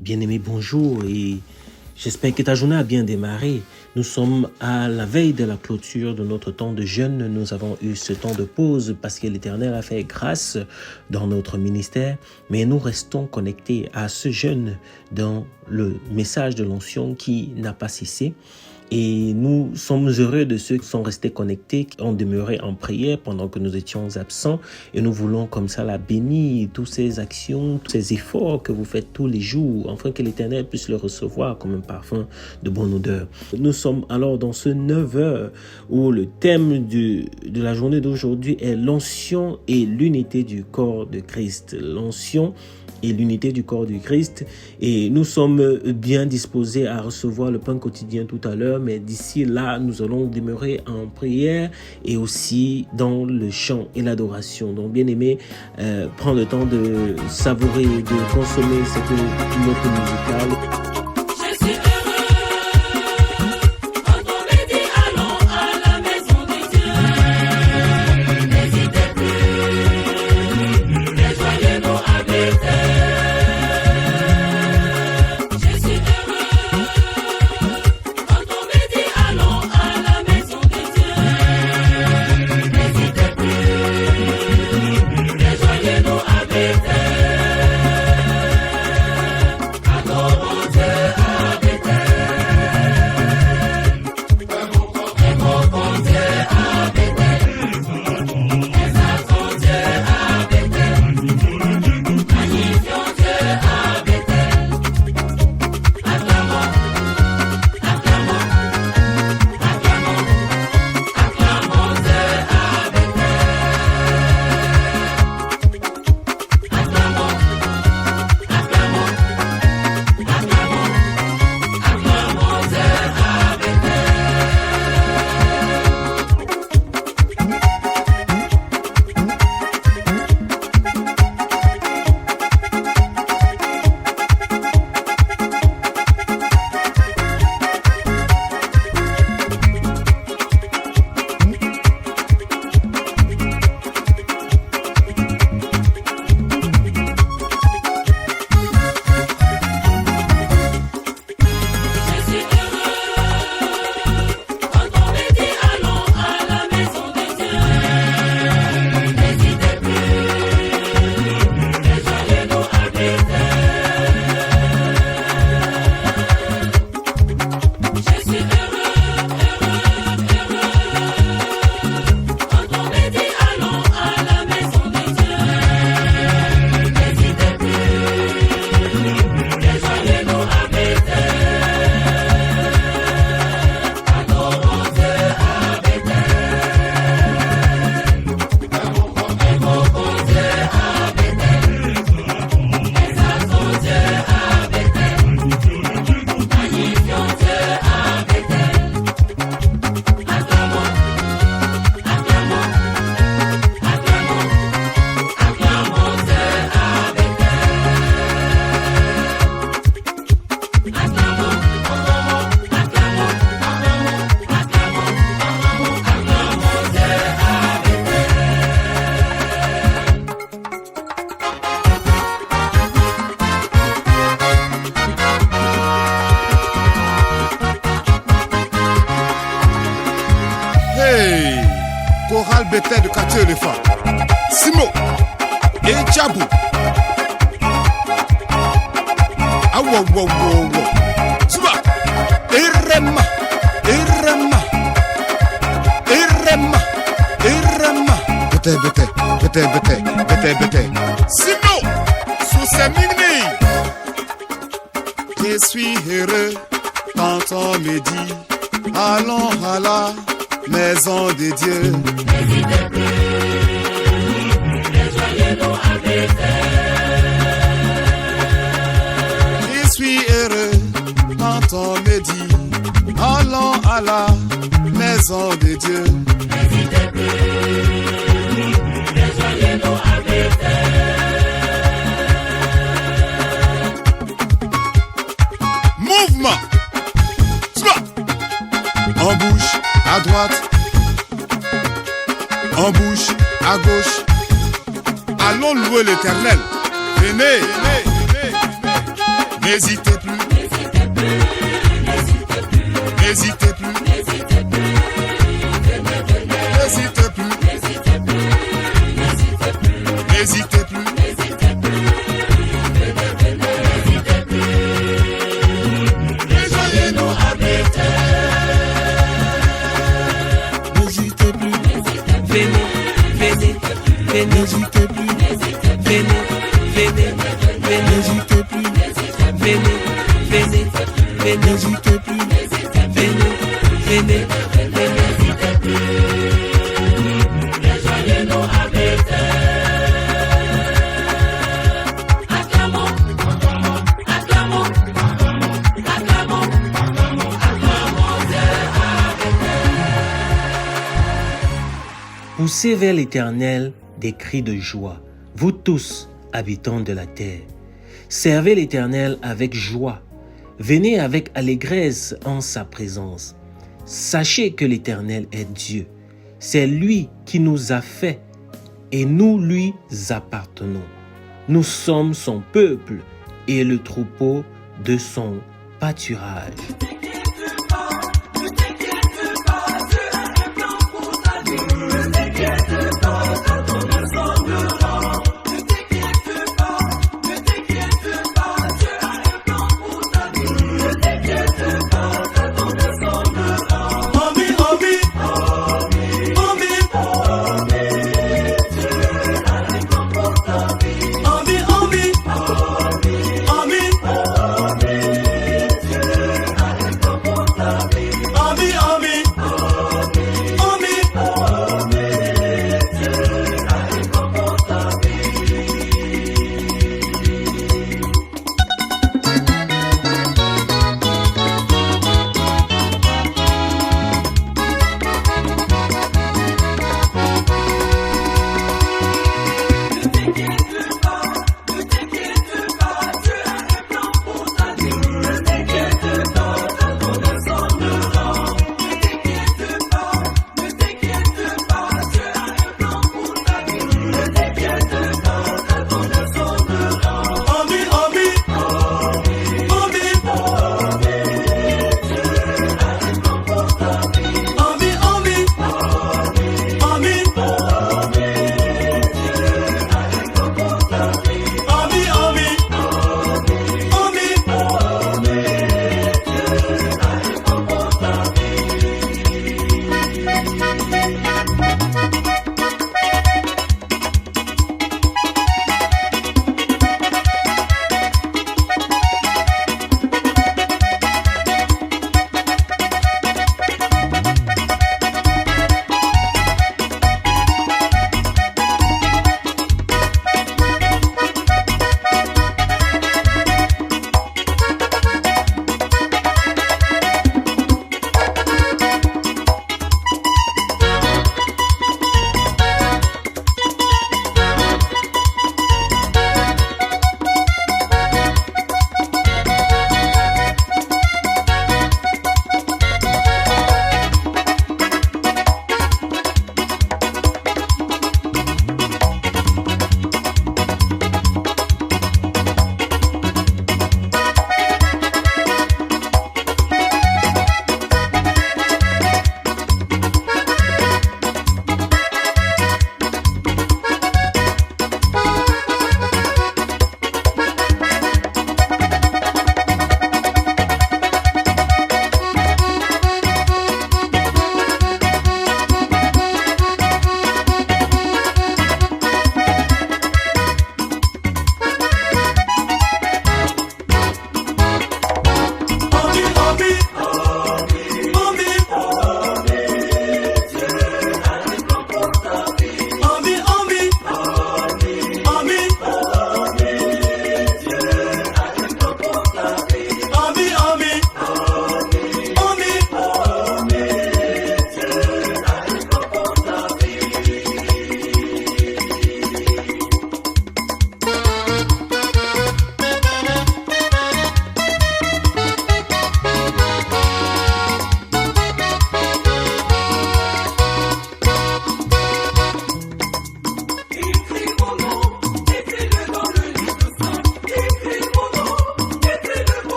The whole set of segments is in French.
Bien-aimé, bonjour et j'espère que ta journée a bien démarré. Nous sommes à la veille de la clôture de notre temps de jeûne. Nous avons eu ce temps de pause parce que l'Éternel a fait grâce dans notre ministère. Mais nous restons connectés à ce jeûne dans le message de l'onction qui n'a pas cessé. Et nous sommes heureux de ceux qui sont restés connectés, qui ont demeuré en prière pendant que nous étions absents. Et nous voulons comme ça la bénir, toutes ces actions, tous ces efforts que vous faites tous les jours, afin que l'Éternel puisse le recevoir comme un parfum de bonne odeur. Nous sommes alors dans ce 9h où le thème de la journée d'aujourd'hui est l'onction et l'unité du corps de Christ. L'onction et l'unité du corps du Christ. Et nous sommes bien disposés à recevoir le pain quotidien tout à l'heure, mais d'ici là, nous allons demeurer en prière et aussi dans le chant et l'adoration. Donc, bien aimé, prends le temps de savourer, de consommer cette note musicale. Chorale Bethel de quartier éléphant. Simo et Tchabou. Ah wow wow wow wow. Suba. Irema. Bete. Simo. Sous ses mini. Je suis heureux quand on me dit allons à la maison de Dieu. N'hésitez plus, rejoignez-nous à Bethel. Je suis heureux quand on me dit allons à la maison de Dieu. N'hésitez plus, rejoignez-nous à Bethel. Mouvement. En bouche à droite, en bouche à gauche. Allons louer l'Éternel. Venez. N'hésitez plus, n'hésitez plus, n'hésitez plus, n'hésitez plus, n'hésitez plus, venez, venez, n'hésitez plus, n'hésitez plus, n'hésitez plus, n'hésitez plus. n'hésitez plus, venez, venez, n'hésitez plus, rejoignez-nous à Bethel. N'hésitez plus, Venez, venez, venez, n'hésitez plus, venez, venez, venez, n'hésitez plus, venez, venez, venez, n'hésitez plus, venez, venez, venez. Rejoignez-nous à Bethel. Acclamons, acclamons, acclamons, acclamons Dieu à Bethel. Poussez vers l'Éternel des cris de joie, vous tous, habitants de la terre. Servez l'Éternel avec joie. Venez avec allégresse en sa présence. Sachez que l'Éternel est Dieu. C'est lui qui nous a fait et nous lui appartenons. Nous sommes son peuple et le troupeau de son pâturage.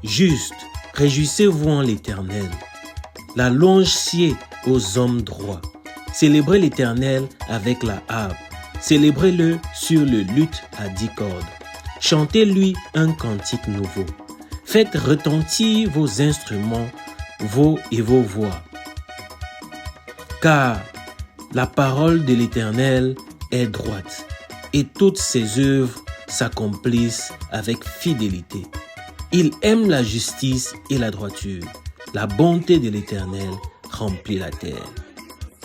Juste, réjouissez-vous en l'Éternel. La louange sied aux hommes droits. Célébrez l'Éternel avec la harpe. Célébrez-le sur le luth à 10 cordes. Chantez-lui un cantique nouveau. Faites retentir vos instruments, vos voix. Car la parole de l'Éternel est droite, et toutes ses œuvres s'accomplissent avec fidélité. Il aime la justice et la droiture. La bonté de l'Éternel remplit la terre.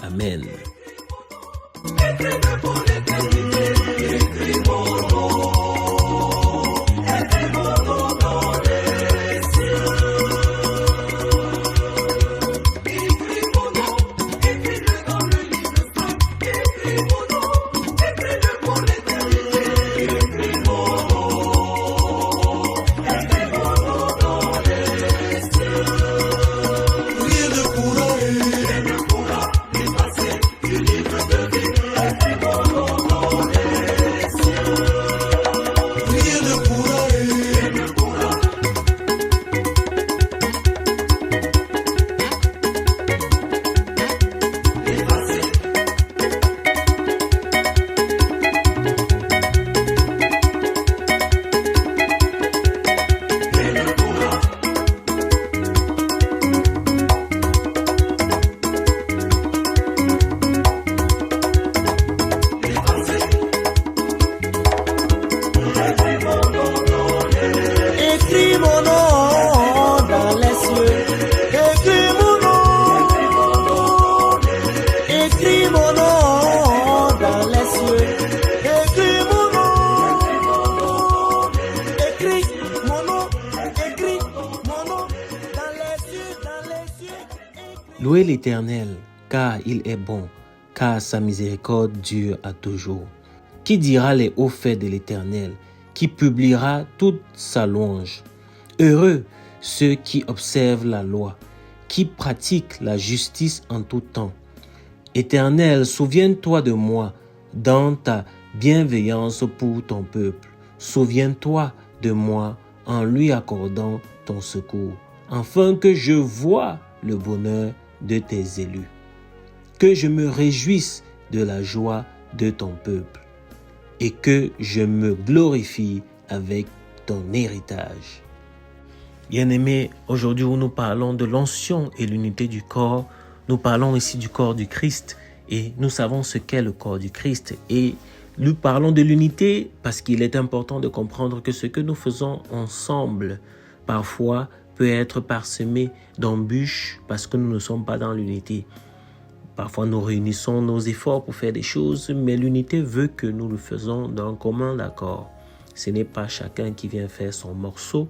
Amen. Louez l'Éternel, car il est bon, car sa miséricorde dure à toujours. Qui dira les hauts faits de l'Éternel, qui publiera toute sa louange? Heureux ceux qui observent la loi, qui pratiquent la justice en tout temps. Éternel, souviens-toi de moi dans ta bienveillance pour ton peuple. Souviens-toi de moi en lui accordant ton secours, afin que je voie le bonheur de tes élus, que je me réjouisse de la joie de ton peuple et que je me glorifie avec ton héritage. Bien-aimés, aujourd'hui où nous parlons de l'onction et l'unité du corps, nous parlons ici du corps du Christ et nous savons ce qu'est le corps du Christ et nous parlons de l'unité parce qu'il est important de comprendre que ce que nous faisons ensemble parfois peut être parsemé d'embûches parce que nous ne sommes pas dans l'unité. Parfois, nous réunissons nos efforts pour faire des choses, mais l'unité veut que nous le faisons d'un commun accord. Ce n'est pas chacun qui vient faire son morceau,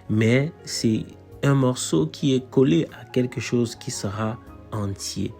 mais c'est un morceau qui est collé à quelque chose qui sera entier.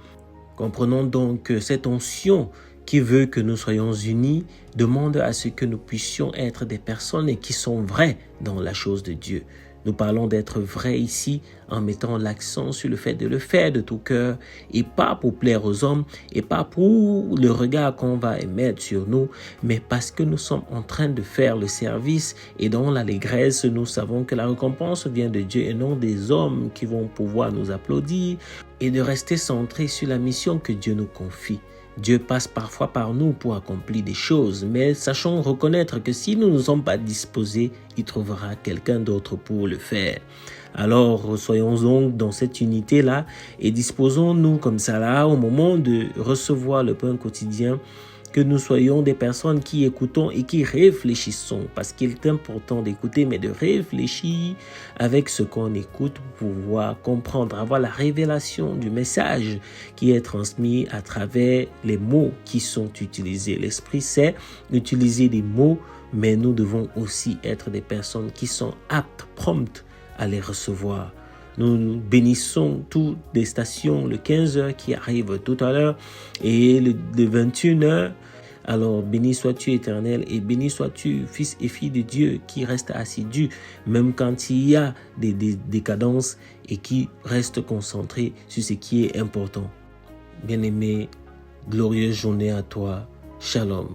Comprenons donc que cette onction qui veut que nous soyons unis demande à ce que nous puissions être des personnes qui sont vraies dans la chose de Dieu. Nous parlons d'être vrai ici en mettant l'accent sur le fait de le faire de tout cœur et pas pour plaire aux hommes et pas pour le regard qu'on va émettre sur nous, mais parce que nous sommes en train de faire le service et dans l'allégresse, nous savons que la récompense vient de Dieu et non des hommes qui vont pouvoir nous applaudir et de rester centrés sur la mission que Dieu nous confie. Dieu passe parfois par nous pour accomplir des choses, mais sachons reconnaître que si nous ne sommes pas disposés, il trouvera quelqu'un d'autre pour le faire. Alors, soyons donc dans cette unité-là et disposons-nous comme ça là au moment de recevoir le pain quotidien, que nous soyons des personnes qui écoutons et qui réfléchissons, parce qu'il est important d'écouter, mais de réfléchir avec ce qu'on écoute pour pouvoir comprendre, avoir la révélation du message qui est transmis à travers les mots qui sont utilisés. L'Esprit sait utiliser des mots, mais nous devons aussi être des personnes qui sont aptes, promptes à les recevoir. Nous bénissons toutes les stations, le 15h qui arrive tout à l'heure et le 21h. Alors béni sois-tu Éternel et béni sois-tu fils et fille de Dieu qui reste assidu même quand il y a des décadences et qui reste concentré sur ce qui est important. Bien-aimé, glorieuse journée à toi. Shalom.